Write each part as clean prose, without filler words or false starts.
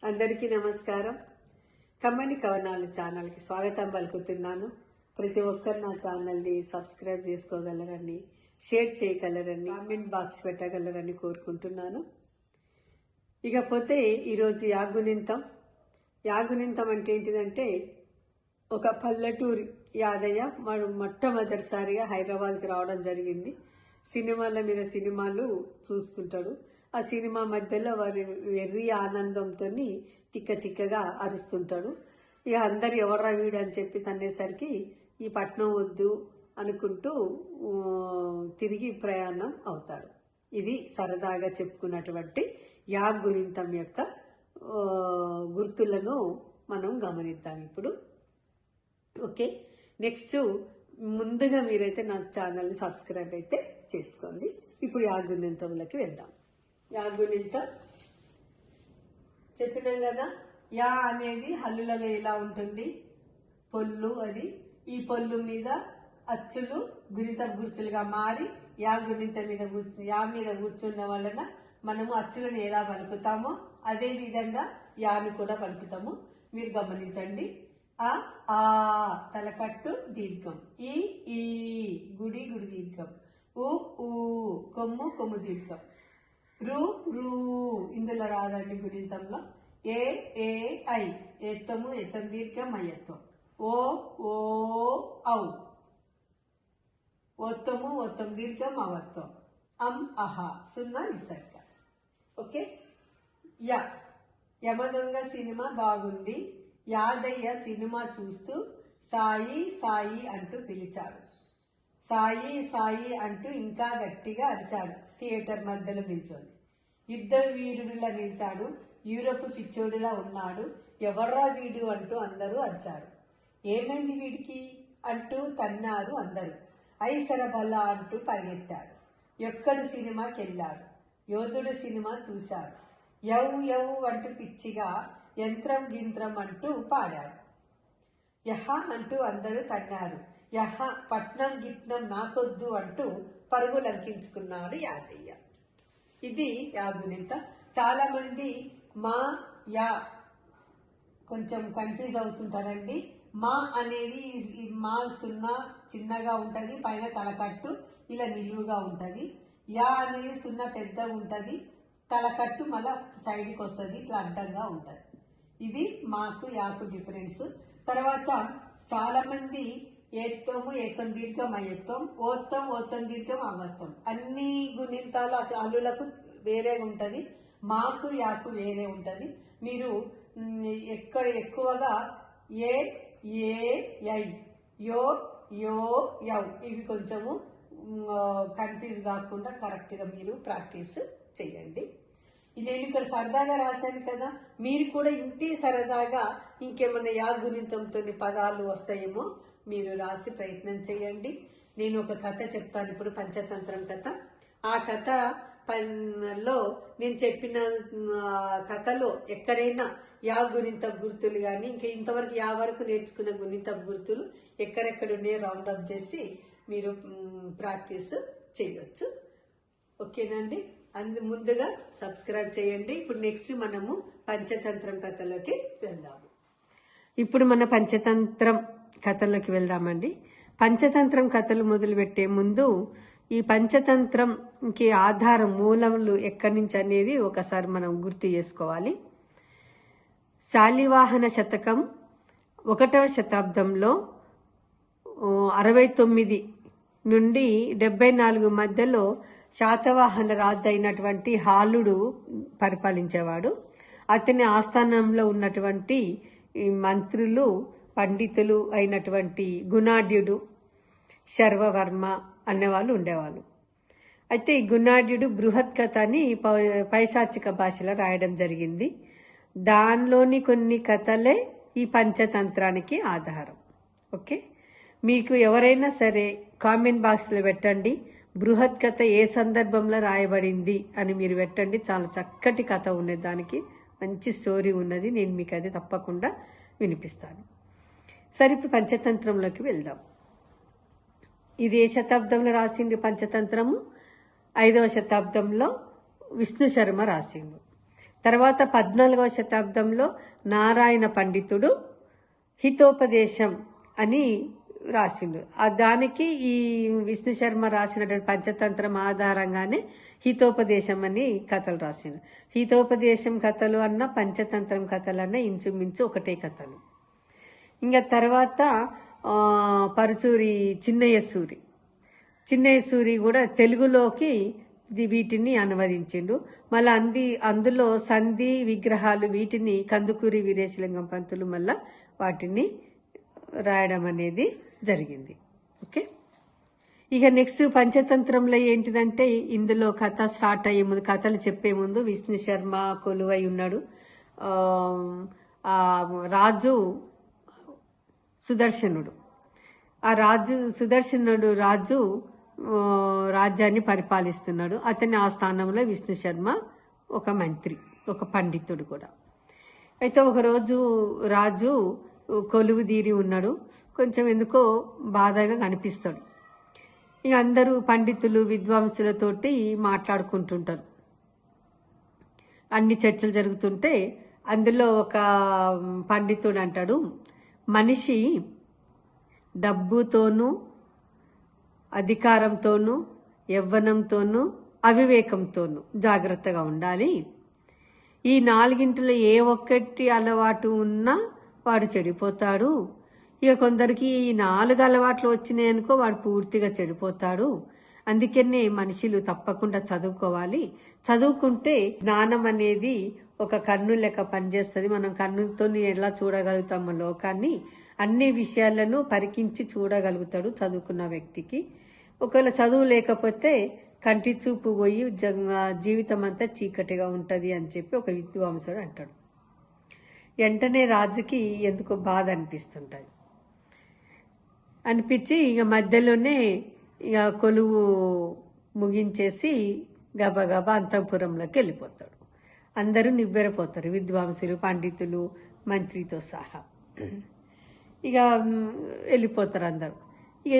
అందరికీ నమస్కారం. కమ్మని కవనాలు ఛానల్కి స్వాగతం పలుకుతున్నాను. ప్రతి ఒక్కరు నా ఛానల్ని సబ్స్క్రైబ్ చేసుకోగలరని, షేర్ చేయగలరని, కామెంట్ బాక్స్ పెట్టగలరని కోరుకుంటున్నాను. ఇకపోతే ఈరోజు యాగునింతం అంటే ఏంటిదంటే, ఒక పల్లెటూరి యాదయ్య మొట్టమొదటిసారిగా హైదరాబాద్కి రావడం జరిగింది. సినిమాల మీద సినిమాలు చూస్తుంటాడు. ఆ సినిమా మధ్యలో వారి వెర్రి ఆనందంతో తిక్కగా అరుస్తుంటాడు. ఇక అందరు ఎవర్రా వీడు అని చెప్పి తన్నేసరికి ఈ పట్నం వద్దు అనుకుంటూ తిరిగి ప్రయాణం అవుతాడు. ఇది సరదాగా చెప్పుకున్నటువంటి యాగునింతం యొక్క గుర్తులను మనం గమనిద్దాం ఇప్పుడు. ఓకే, నెక్స్ట్ ముందుగా మీరైతే నా ఛానల్ని సబ్స్క్రైబ్ అయితే చేసుకోండి. ఇప్పుడు యాగునింతంలోకి వెళ్దాం. యాగునింతం చెప్పినాం కదా. యా అనేది హల్లులలో ఎలా ఉంటుంది, పొల్లు అది. ఈ పొల్లు మీద అచ్చులు గుణిత గుర్తులుగా మారి యా మీద కూర్చున్న వలన మనము అచ్చులను ఎలా పలుకుతామో అదే విధంగా యాను కూడా పలుకుతాము. మీరు గమనించండి. ఆ తలకట్టు దీర్ఘం, ఈ గుడి దీర్ఘం, ఊ కొమ్ము దీర్ఘం, రు ఇందులో రాదండి గుణితంలో. ఏ ఐ ఎత్తము దీర్ఘం అయ్యత్వం, ఓ ఔ ఒత్తము దీర్ఘం అవత్వం, అహ సున్నా విసర్గ. ఓకే, యమదొంగ సినిమా బాగుంది. యాదయ్య సినిమా చూస్తూ సాయి అంటూ పిలిచాడు. సాయి అంటూ ఇంకా గట్టిగా అరిచాడు. థియేటర్ మధ్యలో నిల్చొని యుద్ధ వీరుడిలా నిలిచాడు. యూరోప్ పిచ్చోడిలా ఉన్నాడు. ఎవర్రా వీడు అంటూ అందరూ అరిచారు. ఏమైంది వీడికి అంటూ తన్నారు అందరూ. ఐసర బల్ల అంటూ పరిగెత్తాడు. ఎక్కడు సినిమాకెళ్ళాడు. యోధుడు సినిమా చూశాడు. యవ్ అంటూ పిచ్చిగా యంత్రం గింత్రం అంటూ పాడాడు. యహ అంటూ అందరూ తన్నారు. యహ పట్నం గిట్నం నాకొద్దు అంటూ పరుగులంకించుకున్నాడు యాదయ్య. ఇది యాగునింతం. చాలా మంది యా కొంచెం కన్ఫ్యూజ్ అవుతుంటారండి. మా అనేది మా సున్నా చిన్నగా ఉంటుంది, పైన తలకట్టు ఇలా నిలువుగా ఉంటుంది. యా అనేది సున్నా పెద్దగా ఉంటుంది, తలకట్టు మళ్ళా సైడ్కి వస్తుంది, ఇట్లా అడ్డంగా ఉంటుంది. ఇది మాకు యాకు డిఫరెన్స్. తర్వాత చాలా మంది ఏత్తం దీర్ఘం అయ్యత్వం, ఓత్తం దీర్ఘం అవత్వం. అన్ని గుణింతాలు అల్లులకు వేరే ఉంటుంది, మాకు యాకు వేరే ఉంటుంది. మీరు ఎక్కువగా ఏ ఐ యో యవ్ ఇవి కొంచెము కన్ఫ్యూజ్ కాకుండా కరెక్ట్గా మీరు ప్రాక్టీస్ చేయండి. నేను ఇక్కడ సరదాగా రాశాను కదా, మీరు కూడా ఇంతే సరదాగా ఇంకేమన్నా యాగునింతంతో పదాలు వస్తాయేమో మీరు రాసి ప్రయత్నం చేయండి. నేను ఒక కథ చెప్తాను ఇప్పుడు, పంచతంత్రం కథ. ఆ కథలో నేను చెప్పిన కథలో ఎక్కడైనా యాగునింత గుర్తులు కానీ ఇంకా ఇంతవరకు వరకు నేర్చుకున్న గుణిత గుర్తులు ఎక్కడెక్కడ ఉన్నాయో రౌండ్ అప్ చేసి మీరు ప్రాక్టీస్ చేయవచ్చు. ఓకేనండి, ముందుగా సబ్స్క్రైబ్ చేయండి. ఇప్పుడు నెక్స్ట్ మనము పంచతంత్రం కథలోకి వెళ్దాము. ఇప్పుడు మన పంచతంత్రం కథలోకి వెళ్దామండి. పంచతంత్రం కథలు మొదలుపెట్టే ముందు ఈ పంచతంత్రంకి ఆధారం మూలములు ఎక్కడి నుంచి అనేది ఒకసారి మనం గుర్తు చేసుకోవాలి. శాలివాహన శతకం 1వ శతాబ్దంలో 69 నుండి 74 మధ్యలో శాతవాహన రాజు అయినటువంటి హాలుడు పరిపాలించేవాడు. అతని ఆస్థానంలో ఉన్నటువంటి మంత్రులు, పండితులు అయినటువంటి గుణాఢ్యుడు, శర్వవర్మ అన్నవాళ్ళు ఉండేవాళ్ళు. అయితే ఈ గుణాఢ్యుడు బృహత్ కథ అని పైశాచిక భాషలో రాయడం జరిగింది. దానిలోని కొన్ని కథలే ఈ పంచతంత్రానికి ఆధారం. ఓకే, మీకు ఎవరైనా సరే కామెంట్ బాక్స్లో పెట్టండి, బృహత్ కథ ఏ సందర్భంలో రాయబడింది అని మీరు పెట్టండి. చాలా చక్కటి కథ ఉన్నది, దానికి మంచి స్టోరీ ఉన్నది. నేను మీకు అది తప్పకుండా వినిపిస్తాను. సరే, ఇప్పుడు పంచతంత్రంలోకి వెళ్దాం. ఇది ఏ శతాబ్దంలో రాసింది పంచతంత్రము? 5వ శతాబ్దంలో విష్ణు శర్మ రాసిండు. తర్వాత 14వ శతాబ్దంలో నారాయణ పండితుడు హితోపదేశం అని రాసిండు. దానికి ఈ విష్ణు శర్మ రాసినటువంటి పంచతంత్రం ఆధారంగానే హితోపదేశం అని కథలు రాసిండు. హితోపదేశం కథలు అన్న పంచతంత్రం కథలు అన్న ఇంచుమించు ఒకటే కథలు. ఇంకా తర్వాత పరుచూరి చిన్నయ్య సూరి కూడా తెలుగులోకి వీటిని అనువదించిండు. మళ్ళీ అందులో సంధి విగ్రహాలు వీటిని కందుకూరి వీరేశలింగం పంతులు మళ్ళా వాటిని రాయడం అనేది జరిగింది. ఓకే, ఇక నెక్స్ట్ పంచతంత్రంలో ఏంటిదంటే ఇందులో కథ స్టార్ట్ అయ్యే ముందు, కథలు చెప్పే ముందు విష్ణు శర్మ కొలువై ఉన్నాడు. రాజు సుదర్శనుడు. రాజు రాజ్యాన్ని పరిపాలిస్తున్నాడు. అతని ఆ స్థానంలో విష్ణు శర్మ ఒక మంత్రి, ఒక పండితుడు కూడా. అయితే ఒకరోజు రాజు కొలువు తీరి ఉన్నాడు. కొంచెం ఎందుకో బాధగా కనిపిస్తాడు. ఇక అందరూ పండితులు విద్వాంసులతోటి మాట్లాడుకుంటుంటారు. అన్ని చర్చలు జరుగుతుంటే అందులో ఒక పండితుడు అంటాడు, మనిషి డబ్బుతోనూ అధికారంతోనూ యవ్వనంతోనూ అవివేకంతోనూ జాగ్రత్తగా ఉండాలి. ఈ నాలుగింటిలో ఏ ఒక్కటి అలవాటు ఉన్నా వాడు చెడిపోతాడు. ఇక కొందరికి ఈ 4 అలవాట్లు వచ్చినాయి అనుకో వాడు పూర్తిగా చెడిపోతాడు. అందుకనే మనుషులు తప్పకుండా చదువుకోవాలి. చదువుకుంటే జ్ఞానం అనేది ఒక కన్ను లెక్క పనిచేస్తుంది. మనం కన్నుతో ఎలా చూడగలుగుతామో లోకాన్ని, అన్ని విషయాలను పరికించి చూడగలుగుతాడు చదువుకున్న వ్యక్తికి. ఒకవేళ చదువు లేకపోతే కంటి చూపు పోయి జీవితం అంతా చీకటిగా ఉంటుంది అని చెప్పి ఒక విద్వాంసుడు అంటాడు. వెంటనే రాజుకి ఎందుకో బాధ అనిపించి ఇక మధ్యలోనే ఇక కొలువు ముగించేసి గబగబా అంతఃపురంలోకి వెళ్ళిపోతాడు. అందరూ నివ్వెరపోతారు, విద్వాంసులు, పండితులు, మంత్రితో సహా. ఇక వెళ్ళిపోతారు అందరూ. ఇక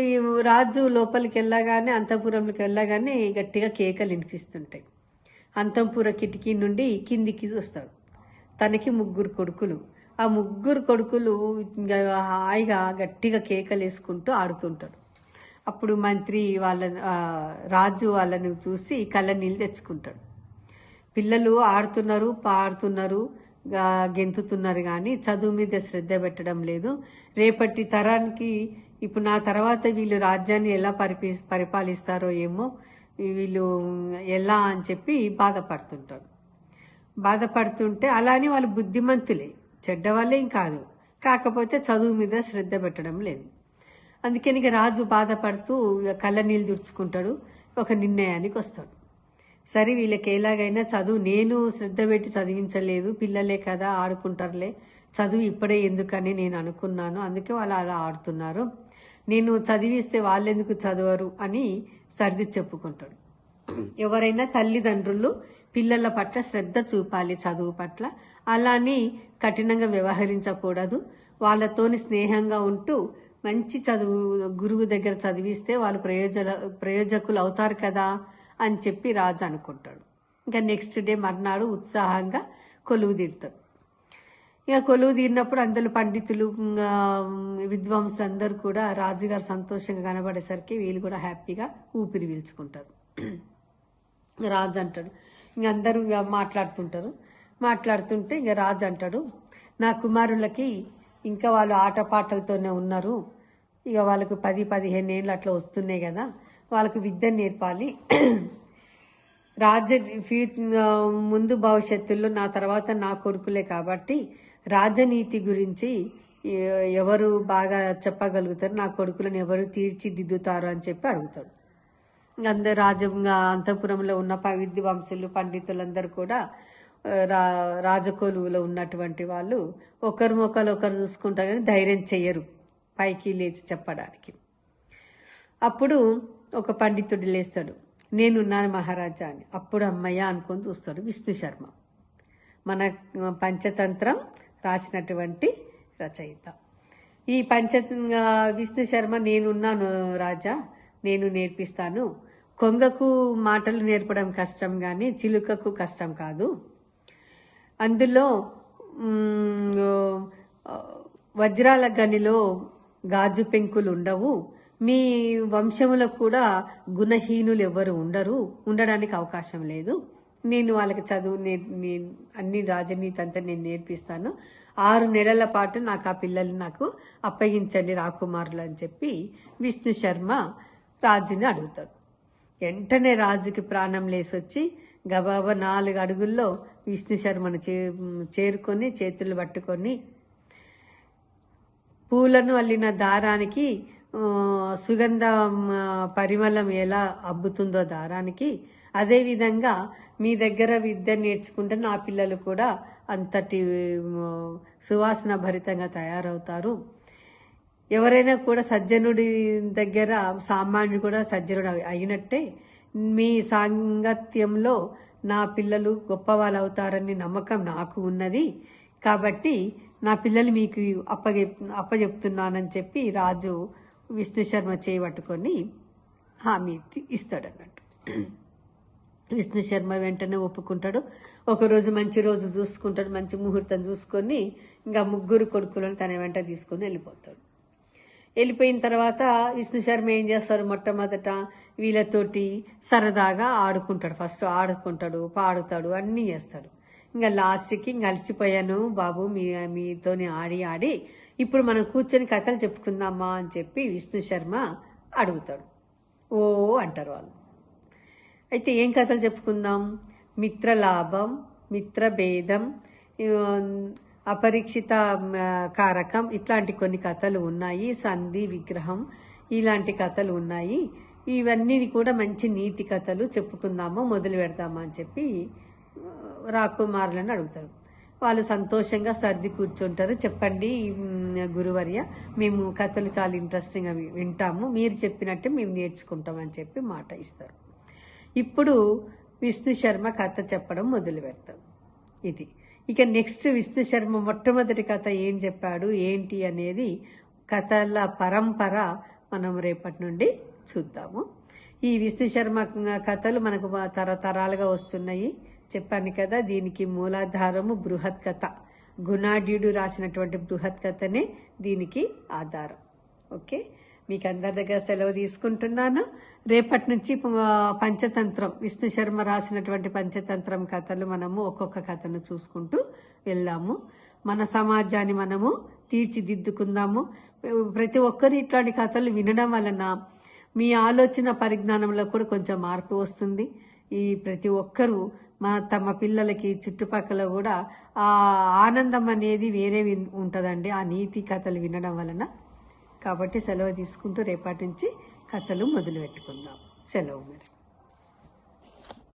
రాజు లోపలికి వెళ్ళగానే, అంతఃపురంలోకి వెళ్ళగానే గట్టిగా కేకలు వినిపిస్తుంటాయి. అంతఃపుర కిటికీ నుండి కిందికి చూస్తాడు. తనకి 3 కొడుకులు. ఆ 3 కొడుకులు హాయిగా గట్టిగా కేకలు వేసుకుంటూ ఆడుతుంటారు. అప్పుడు మంత్రి రాజు వాళ్ళని చూసి కళ్ళ నీళ్ళు తెచ్చుకుంటాడు. పిల్లలు ఆడుతున్నారు, పాడుతున్నారు, గెంతుతున్నారు, కానీ చదువు మీద శ్రద్ధ పెట్టడం లేదు. రేపటి తరానికి ఇప్పుడు నా తర్వాత వీళ్ళు రాజ్యాన్ని ఎలా పరిపాలిస్తారో ఏమో, వీళ్ళు ఎలా అని చెప్పి బాధపడుతుంటే అలానే వాళ్ళు బుద్ధిమంతులే, చెడ్డవాళ్ళేం కాదు, కాకపోతే చదువు మీద శ్రద్ధ పెట్టడం లేదు. అందుకని రాజు బాధపడుతూ కళ్ళ నీళ్ళు తుడుచుకుంటాడు. ఒక నిర్ణయానికి వస్తాడు. సరే వీళ్ళకి ఎలాగైనా చదువు, నేను శ్రద్ధ పెట్టి చదివించలేదు, పిల్లలే కదా ఆడుకుంటారులే, చదువు ఇప్పుడే ఎందుకని నేను అనుకున్నాను, అందుకే వాళ్ళు అలా ఆడుతున్నారు, నేను చదివిస్తే వాళ్ళెందుకు చదవరు అని సర్ది చెప్పుకుంటాడు. ఎవరైనా తల్లిదండ్రులు పిల్లల పట్ల శ్రద్ధ చూపాలి, చదువు పట్ల. అలాని కఠినంగా వ్యవహరించకూడదు. వాళ్ళతోని స్నేహంగా ఉంటూ మంచి చదువు గురువు దగ్గర చదివిస్తే వాళ్ళు ప్రయోజకులు అవుతారు కదా అని చెప్పి రాజు అనుకుంటాడు. ఇంకా నెక్స్ట్ డే మర్నాడు ఉత్సాహంగా కొలువు తీరుతాడు. ఇక కొలువు తీరినప్పుడు అందులో పండితులు, విద్వాంసులు అందరూ కూడా రాజుగారు సంతోషంగా కనబడేసరికి వీళ్ళు కూడా హ్యాపీగా ఊపిరి పీల్చుకుంటారు. రాజు అంటాడు, ఇంక అందరూ మాట్లాడుతుంటే ఇక రాజు అంటాడు, నా కుమారులకి ఇంకా వాళ్ళు ఆటపాటలతోనే ఉన్నారు, ఇక వాళ్ళకు 10-15 ఏళ్ళు అట్లా వస్తున్నాయి కదా, వాళ్ళకు విద్య నేర్పాలి. ముందు భవిష్యత్తులో నా తర్వాత నా కొడుకులే కాబట్టి రాజనీతి గురించి ఎవరు బాగా చెప్పగలుగుతారు, నా కొడుకులను ఎవరు తీర్చిదిద్దుతారు అని చెప్పి అడుగుతాడు. అందరు అంతఃపురంలో ఉన్న విద్వాంసులు, పండితులందరూ కూడా రాజకొలువులో ఉన్నటువంటి వాళ్ళు ఒకరు చూసుకుంటారు, కానీ ధైర్యం చెయ్యరు పైకి లేచి చెప్పడానికి. అప్పుడు ఒక పండితుడు లేస్తాడు, నేనున్నాను మహారాజా అని. అప్పుడు అమ్మయ్య అనుకొని చూస్తాడు విష్ణు శర్మ, మన పంచతంత్రం రాసినటువంటి రచయిత. ఈ విష్ణు శర్మ, నేనున్నాను రాజా, నేను నేర్పిస్తాను, కొంగకు మాటలు నేర్పడం కష్టం కానీ చిలుకకు కష్టం కాదు, అందులో వజ్రాల గనిలో గాజు పెంకులు ఉండవు, మీ వంశములో కూడా గుణహీనులు ఎవరు ఉండడానికి అవకాశం లేదు, నేను వాళ్ళకి చదువు అన్ని రాజనీతి అంతా నేను నేర్పిస్తాను, 6 నెలల పాటు నాకు ఆ పిల్లల్ని నాకు అప్పగించండి రాకుమారులు అని చెప్పి విష్ణు శర్మ రాజుని అడుగుతాడు. వెంటనే రాజుకి ప్రాణం లేసొచ్చి గబాబా 4 అడుగుల్లో విష్ణు శర్మను చేరుకొని చేతులు పట్టుకొని పూలను అల్లిన దారానికి సుగంధ పరిమళం ఎలా అబ్బుతుందో దారానికి, అదేవిధంగా మీ దగ్గర విద్య నేర్చుకుంటే నా పిల్లలు కూడా అంతటి సువాసన భరితంగా తయారవుతారు, ఎవరైనా కూడా సజ్జనుడి దగ్గర సామాన్యుడు కూడా సజ్జనుడు అయినట్టే మీ సాంగత్యంలో నా పిల్లలు గొప్పవాళ్ళు అవుతారని నమ్మకం నాకు ఉన్నది, కాబట్టి నా పిల్లలు మీకు అప్పచెప్తున్నానని చెప్పి రాజు విష్ణు శర్మ చేయబట్టుకొని హామీ ఇస్తాడన్నట్టు. విష్ణు శర్మ వెంటనే ఒప్పుకుంటాడు. ఒకరోజు మంచి రోజు చూసుకుంటాడు, మంచి ముహూర్తం చూసుకొని ఇంకా 3 కొడుకులను తన వెంట తీసుకొని వెళ్ళిపోతాడు. వెళ్ళిపోయిన తర్వాత విష్ణు శర్మ ఏం చేస్తారు, మొట్టమొదట వీళ్ళతోటి సరదాగా ఆడుకుంటాడు. ఫస్ట్ ఆడుకుంటాడు, పాడుతాడు, అన్నీ చేస్తాడు. ఇంకా లాస్ట్కి ఇంక అలసిపోయాను బాబు మీతోని ఆడి ఇప్పుడు మనం కూర్చొని కథలు చెప్పుకుందామా అని చెప్పి విష్ణు శర్మ అడుగుతాడు. ఓ అంటారు వాళ్ళు. అయితే ఏం కథలు చెప్పుకుందాం, మిత్రలాభం, మిత్రభేదం, అపరీక్షిత కారకం, ఇట్లాంటి కొన్ని కథలు ఉన్నాయి, సంధి విగ్రహం ఇలాంటి కథలు ఉన్నాయి, ఇవన్నీ కూడా మంచి నీతి కథలు చెప్పుకుందామా, మొదలు పెడదామా అని చెప్పి రాకుమారులను అడుగుతాడు. వాళ్ళు సంతోషంగా సర్ది కూర్చుంటారు. చెప్పండి గురువర్య, మేము కథలు చాలా ఇంట్రెస్టింగ్గా వింటాము, మీరు చెప్పినట్టే మేము నేర్చుకుంటాం అని చెప్పి మాట ఇస్తారు. ఇప్పుడు విష్ణు శర్మ కథ చెప్పడం మొదలు పెడతాడు. ఇది ఇక నెక్స్ట్ విష్ణు శర్మ మొట్టమొదటి కథ ఏం చెప్పాడు ఏంటి అనేది కథల పరంపర మనం రేపటి నుండి చూద్దాము. ఈ విష్ణు శర్మ కథలు మనకు తరతరాలుగా వస్తున్నాయి. చెప్పాను కదా, దీనికి మూలాధారము బృహత్ కథ, గుణాఢ్యుడు రాసినటువంటి బృహత్ కథనే దీనికి ఆధారం. ఓకే, మీకు అందరి దగ్గర సెలవు తీసుకుంటున్నాను. రేపటి నుంచి పంచతంత్రం, విష్ణు శర్మ రాసినటువంటి పంచతంత్రం కథలు మనము ఒక్కొక్క కథను చూసుకుంటూ వెళ్దాము. మన సమాజాన్ని మనము తీర్చిదిద్దుకుందాము. ప్రతి ఒక్కరు ఇట్లాంటి కథలు వినడం వలన మీ ఆలోచన పరిజ్ఞానంలో కూడా కొంచెం మార్పు వస్తుంది. ఈ ప్రతి ఒక్కరూ తమ పిల్లలకి చుట్టుపక్కల కూడా ఆ ఆనందం అనేది వేరే ఉంటుందండి ఆ నీతి కథలు వినడం వలన. కాబట్టి సెలవు తీసుకుంటూ రేపటి నుంచి కథలు మొదలు పెట్టుకుందాం. సెలవు మరి.